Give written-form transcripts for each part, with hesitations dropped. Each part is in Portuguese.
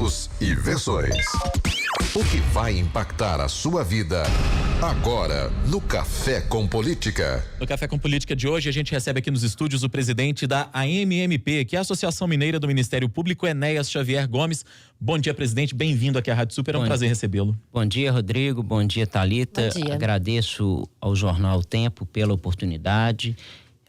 Fatos e versões. O que vai impactar a sua vida agora no Café com Política. No Café com Política de hoje, a gente recebe aqui nos estúdios o presidente da AMMP, que é a Associação Mineira do Ministério Público, Enéas Xavier Gomes. Bom dia, presidente. Bem-vindo aqui à Rádio Super. É um prazer recebê-lo. Bom dia, Rodrigo. Bom dia, Thalita. Bom dia. Agradeço ao Jornal Tempo pela oportunidade,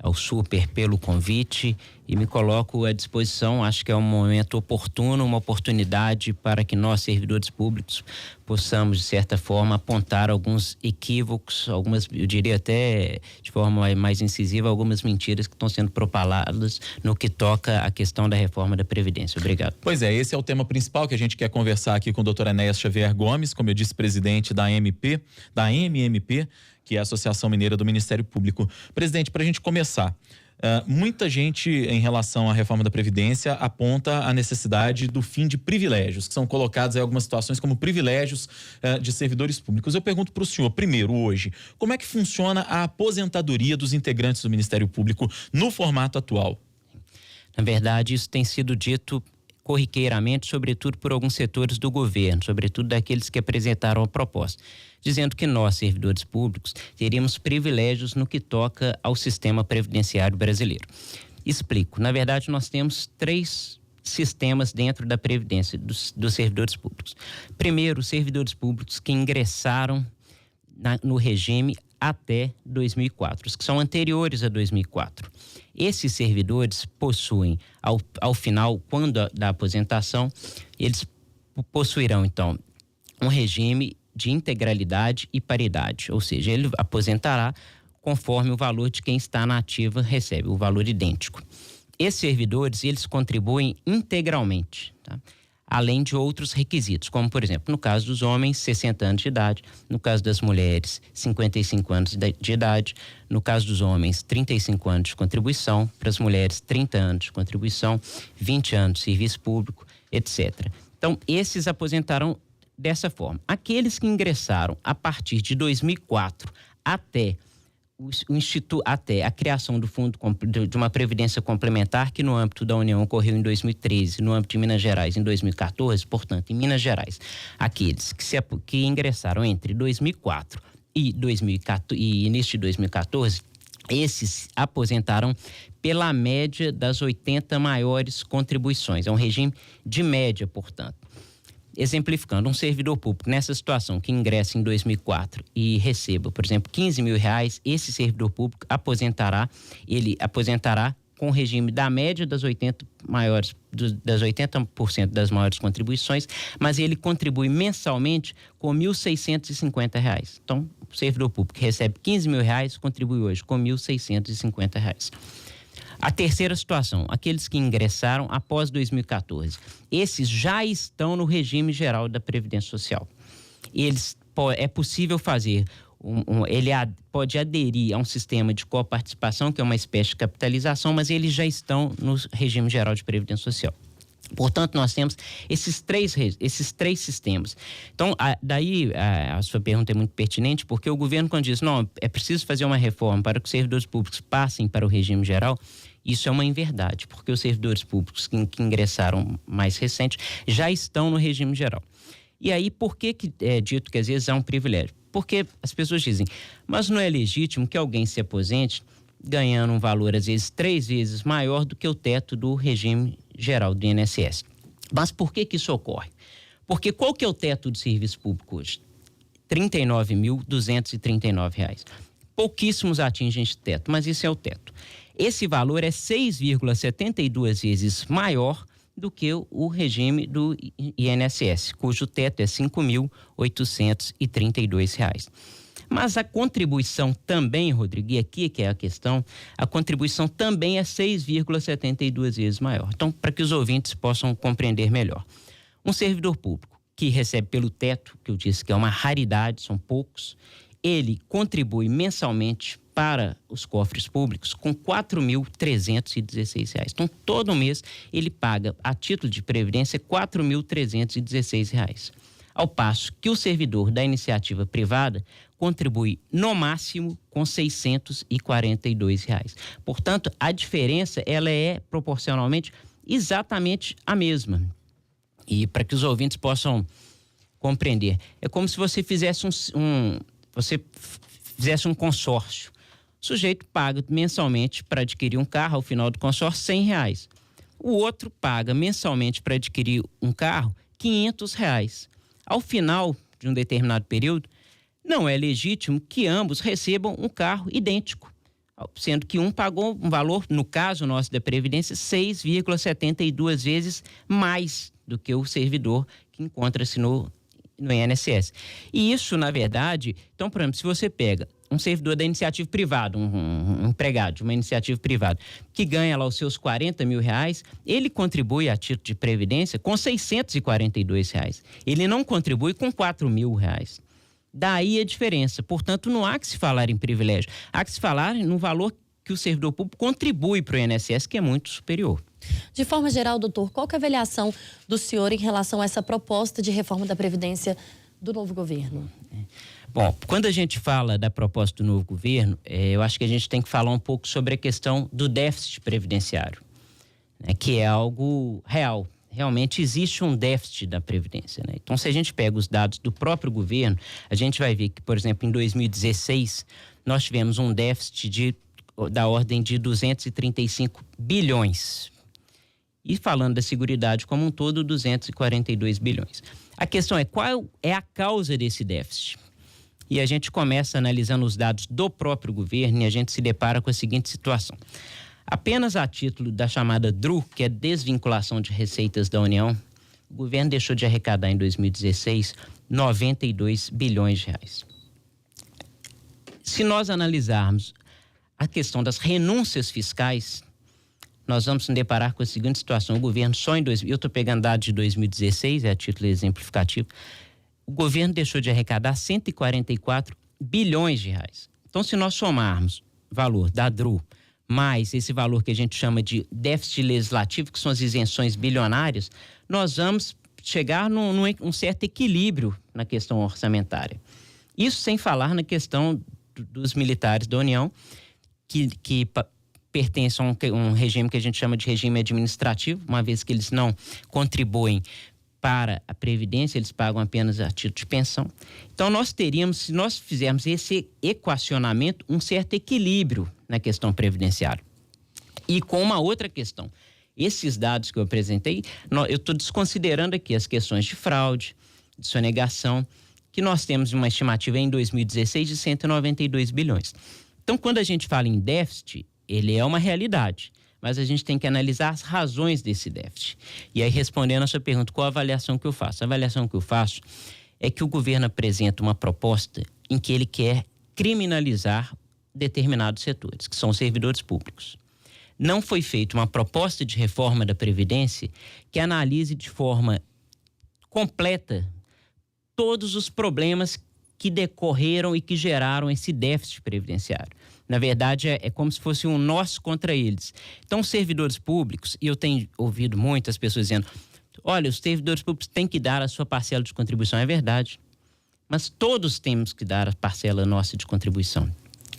ao Super pelo convite e me coloco à disposição. Acho que é um momento oportuno, uma oportunidade para que nós, servidores públicos, possamos, de certa forma, apontar alguns equívocos, algumas, eu diria até de forma mais incisiva, algumas mentiras que estão sendo propaladas no que toca à questão da reforma da Previdência. Obrigado. Pois é, esse é o tema principal que a gente quer conversar aqui com o Dr. Enéas Xavier Gomes, como eu disse, presidente da AMMP, que é a Associação Mineira do Ministério Público. Presidente, para a gente começar, muita gente, em relação à reforma da Previdência, aponta a necessidade do fim de privilégios, que são colocados em algumas situações como privilégios de servidores públicos. Eu pergunto para o senhor, primeiro, hoje, como é que funciona a aposentadoria dos integrantes do Ministério Público no formato atual? Na verdade, isso tem sido dito corriqueiramente, sobretudo por alguns setores do governo, sobretudo daqueles que apresentaram a proposta, dizendo que nós, servidores públicos, teríamos privilégios no que toca ao sistema previdenciário brasileiro. Explico. Na verdade, nós temos 3 sistemas dentro da Previdência dos servidores públicos. Primeiro, os servidores públicos que ingressaram no regime até 2004, os que são anteriores a 2004. Esses servidores possuem, ao final, quando da aposentação, eles possuirão, então, um regime de integralidade e paridade, ou seja, ele aposentará conforme o valor de quem está na ativa recebe, o valor idêntico. Esses servidores, eles contribuem integralmente, tá? Além de outros requisitos, como, por exemplo, no caso dos homens, 60 anos de idade, no caso das mulheres, 55 anos de idade, no caso dos homens, 35 anos de contribuição, para as mulheres, 30 anos de contribuição, 20 anos de serviço público, etc. Então, esses aposentarão dessa forma. Aqueles que ingressaram a partir de 2004 até até a criação do fundo de uma previdência complementar, que no âmbito da União ocorreu em 2013, no âmbito de Minas Gerais em 2014, portanto, em Minas Gerais, aqueles que ingressaram entre 2004 e início de 2014, esses aposentaram pela média das 80 maiores contribuições. É um regime de média, portanto. Exemplificando, um servidor público nessa situação que ingressa em 2004 e receba, por exemplo, R$15.000, esse servidor público aposentará com o regime da média das 80% das maiores contribuições, mas ele contribui mensalmente com R$1.650. Então, o servidor público que recebe R$15.000 contribui hoje com R$1.650. A terceira situação, aqueles que ingressaram após 2014, esses já estão no regime geral da Previdência Social. É possível fazer, ele pode aderir a um sistema de coparticipação, que é uma espécie de capitalização, mas eles já estão no regime geral de Previdência Social. Portanto, nós temos esses três sistemas. Então, daí a sua pergunta é muito pertinente, porque o governo, quando diz, não, é preciso fazer uma reforma para que os servidores públicos passem para o regime geral, isso é uma inverdade, porque os servidores públicos que ingressaram mais recente já estão no regime geral. E aí, por que é dito que às vezes há um privilégio? Porque as pessoas dizem, mas não é legítimo que alguém se aposente ganhando um valor, às vezes, 3 vezes maior do que o teto do regime geral do INSS. Mas por que isso ocorre? Porque qual que é o teto do serviço público hoje? R$39.239. Pouquíssimos atingem esse teto, mas isso é o teto. Esse valor é 6,72 vezes maior do que o regime do INSS, cujo teto é R$5.832. Mas a contribuição também, Rodrigo, e aqui que é a questão, a contribuição também é 6,72 vezes maior. Então, para que os ouvintes possam compreender melhor. Um servidor público que recebe pelo teto, que eu disse que é uma raridade, são poucos, ele contribui mensalmente para os cofres públicos com R$4.316. Então, todo mês ele paga, a título de previdência, R$4.316. Ao passo que o servidor da iniciativa privada contribui no máximo com R$642. Portanto, a diferença ela é proporcionalmente exatamente a mesma. E para que os ouvintes possam compreender, é como se você fizesse fizesse um consórcio. O sujeito paga mensalmente para adquirir um carro, ao final do consórcio, R$100. O outro paga mensalmente para adquirir um carro, R$500. Ao final de um determinado período, não é legítimo que ambos recebam um carro idêntico, sendo que um pagou um valor, no caso nosso da Previdência, 6,72 vezes mais do que o servidor que encontra-se no INSS. E isso, na verdade, então, por exemplo, se você pega um servidor da iniciativa privada, um empregado de uma iniciativa privada, que ganha lá os seus R$40 mil, ele contribui a título de previdência com R$642. Ele não contribui com R$4 mil. Daí a diferença. Portanto, não há que se falar em privilégio. Há que se falar no valor que o servidor público contribui para o INSS, que é muito superior. De forma geral, doutor, qual que é a avaliação do senhor em relação a essa proposta de reforma da Previdência do novo governo? Bom, quando a gente fala da proposta do novo governo, eu acho que a gente tem que falar um pouco sobre a questão do déficit previdenciário, né, que é algo real. Realmente existe um déficit da Previdência, né? Então, se a gente pega os dados do próprio governo, a gente vai ver que, por exemplo, em 2016, nós tivemos um déficit da ordem de 235 bilhões. E falando da Seguridade como um todo, 242 bilhões. A questão é qual é a causa desse déficit? E a gente começa analisando os dados do próprio governo e a gente se depara com a seguinte situação. Apenas a título da chamada DRU, que é Desvinculação de Receitas da União, o governo deixou de arrecadar em 2016 92 bilhões de reais. Se nós analisarmos a questão das renúncias fiscais, nós vamos nos deparar com a seguinte situação. O governo só em eu estou pegando dados de 2016, a título exemplificativo, o governo deixou de arrecadar 144 bilhões de reais. Então, se nós somarmos o valor da DRU mais esse valor que a gente chama de déficit legislativo, que são as isenções bilionárias, nós vamos chegar num certo equilíbrio na questão orçamentária. Isso sem falar na questão dos militares da União, que pertencem a um regime que a gente chama de regime administrativo, uma vez que eles não contribuem para a Previdência, eles pagam apenas a título de pensão. Então, nós teríamos, se nós fizermos esse equacionamento, um certo equilíbrio na questão previdenciária. E com uma outra questão, esses dados que eu apresentei, eu estou desconsiderando aqui as questões de fraude, de sonegação, que nós temos uma estimativa em 2016 de 192 bilhões. Então, quando a gente fala em déficit, ele é uma realidade, mas a gente tem que analisar as razões desse déficit. E aí, respondendo a sua pergunta, qual a avaliação que eu faço? A avaliação que eu faço é que o governo apresenta uma proposta em que ele quer criminalizar determinados setores, que são os servidores públicos. Não foi feita uma proposta de reforma da Previdência que analise de forma completa todos os problemas que decorreram e que geraram esse déficit previdenciário. Na verdade, é como se fosse um nós contra eles. Então, os servidores públicos, e eu tenho ouvido muitas pessoas dizendo, olha, os servidores públicos têm que dar a sua parcela de contribuição. É verdade. Mas todos temos que dar a parcela nossa de contribuição.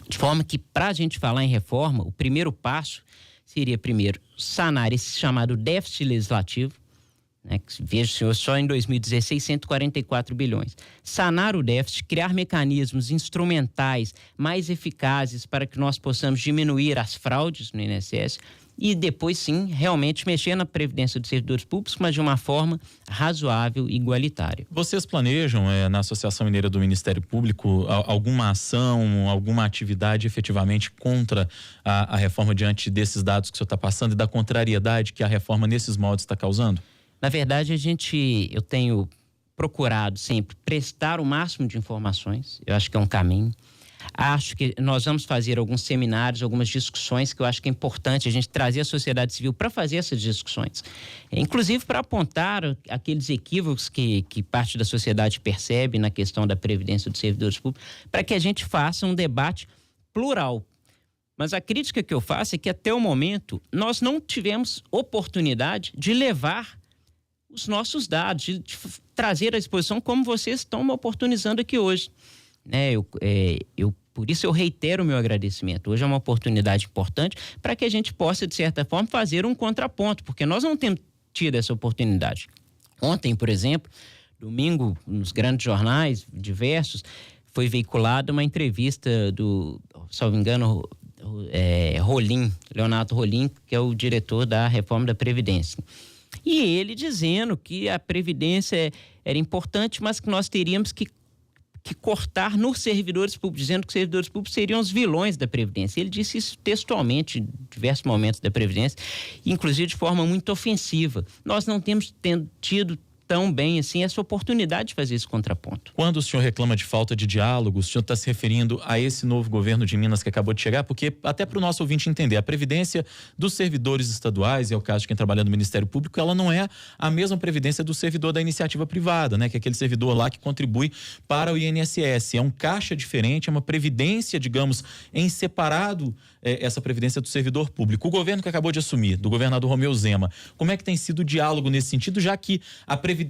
De forma que, para a gente falar em reforma, o primeiro passo seria, primeiro, sanar esse chamado déficit legislativo, né, que, veja, senhor, só em 2016, 144 bilhões. Sanar o déficit, criar mecanismos instrumentais mais eficazes para que nós possamos diminuir as fraudes no INSS e depois, sim, realmente mexer na previdência dos servidores públicos, mas de uma forma razoável e igualitária. Vocês planejam, na Associação Mineira do Ministério Público, alguma ação, alguma atividade efetivamente contra a reforma diante desses dados que o senhor está passando e da contrariedade que a reforma nesses moldes está causando? Na verdade, eu tenho procurado sempre prestar o máximo de informações, eu acho que é um caminho. Acho que nós vamos fazer alguns seminários, algumas discussões que eu acho que é importante a gente trazer a sociedade civil para fazer essas discussões. Inclusive para apontar aqueles equívocos que parte da sociedade percebe na questão da previdência dos servidores públicos, para que a gente faça um debate plural. Mas a crítica que eu faço é que até o momento nós não tivemos oportunidade de levar os nossos dados, de trazer à exposição como vocês estão me oportunizando aqui hoje. Por isso eu reitero o meu agradecimento. Hoje é uma oportunidade importante para que a gente possa, de certa forma, fazer um contraponto, porque nós não temos tido essa oportunidade. Ontem, por exemplo, domingo, nos grandes jornais diversos, foi veiculada uma entrevista do, salvo engano, Leonardo Rolim, que é o diretor da reforma da Previdência. E ele dizendo que a Previdência era importante, mas que nós teríamos que cortar nos servidores públicos, dizendo que os servidores públicos seriam os vilões da Previdência. Ele disse isso textualmente em diversos momentos da Previdência, inclusive de forma muito ofensiva. Nós não temos tido tão bem assim essa oportunidade de fazer esse contraponto. Quando o senhor reclama de falta de diálogo, o senhor está se referindo a esse novo governo de Minas que acabou de chegar? Porque, até para o nosso ouvinte entender, a previdência dos servidores estaduais, é o caso de quem trabalha no Ministério Público, ela não é a mesma previdência do servidor da iniciativa privada, né? Que é aquele servidor lá que contribui para o INSS. É um caixa diferente, é uma previdência, digamos, em separado, essa previdência do servidor público. O governo que acabou de assumir, do governador Romeu Zema, como é que tem sido o diálogo nesse sentido, já que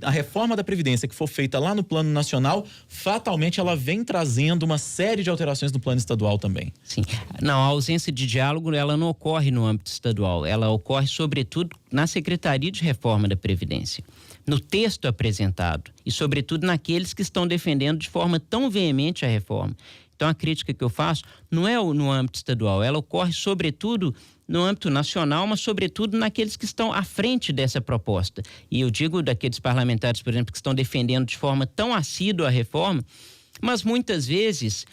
a reforma da Previdência que foi feita lá no plano nacional, fatalmente ela vem trazendo uma série de alterações no plano estadual também? Sim. Não, a ausência de diálogo, ela não ocorre no âmbito estadual, ela ocorre sobretudo na Secretaria de Reforma da Previdência, no texto apresentado e sobretudo naqueles que estão defendendo de forma tão veemente a reforma. Então a crítica que eu faço não é no âmbito estadual, ela ocorre sobretudo no âmbito nacional, mas sobretudo naqueles que estão à frente dessa proposta. E eu digo daqueles parlamentares, por exemplo, que estão defendendo de forma tão assídua a reforma, mas muitas vezes,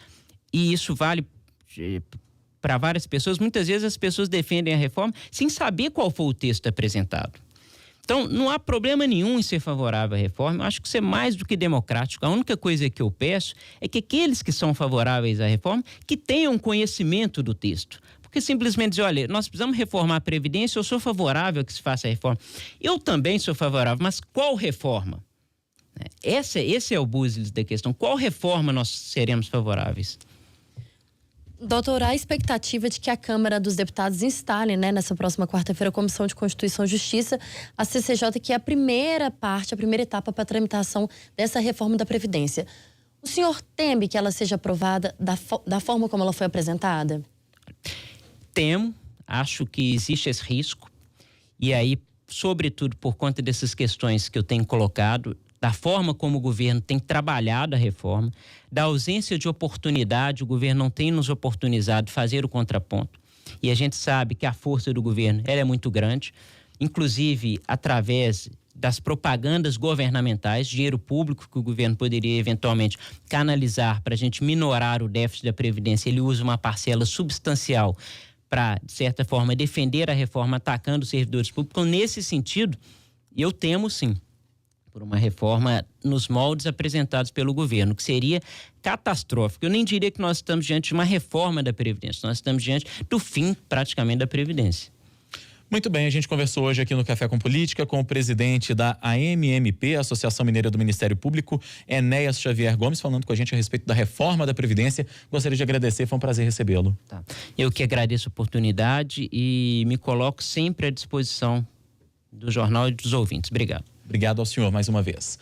e isso vale para várias pessoas, muitas vezes as pessoas defendem a reforma sem saber qual foi o texto apresentado. Então, não há problema nenhum em ser favorável à reforma. Eu acho que isso é mais do que democrático. A única coisa que eu peço é que aqueles que são favoráveis à reforma, que tenham conhecimento do texto. Porque simplesmente dizer, olha, nós precisamos reformar a Previdência, eu sou favorável a que se faça a reforma. Eu também sou favorável, mas qual reforma? Esse é o business da questão. Qual reforma nós seremos favoráveis? Doutor, há a expectativa de que a Câmara dos Deputados instale, nessa próxima quarta-feira, a Comissão de Constituição e Justiça, a CCJ, que é a primeira etapa para a tramitação dessa reforma da Previdência. O senhor teme que ela seja aprovada da forma como ela foi apresentada? Temo, acho que existe esse risco, e aí, sobretudo por conta dessas questões que eu tenho colocado, da forma como o governo tem trabalhado a reforma, da ausência de oportunidade, o governo não tem nos oportunizado de fazer o contraponto. E a gente sabe que a força do governo ela é muito grande, inclusive através das propagandas governamentais, dinheiro público que o governo poderia eventualmente canalizar para a gente minorar o déficit da Previdência, ele usa uma parcela substancial para, de certa forma, defender a reforma atacando os servidores públicos. Então, nesse sentido, eu temo sim por uma reforma nos moldes apresentados pelo governo, que seria catastrófico. Eu nem diria que nós estamos diante de uma reforma da Previdência, nós estamos diante do fim, praticamente, da Previdência. Muito bem, a gente conversou hoje aqui no Café com Política com o presidente da AMMP, Associação Mineira do Ministério Público, Enéas Xavier Gomes, falando com a gente a respeito da reforma da Previdência. Gostaria de agradecer, foi um prazer recebê-lo. Tá. Eu que agradeço a oportunidade e me coloco sempre à disposição do jornal e dos ouvintes. Obrigado. Obrigado ao senhor mais uma vez.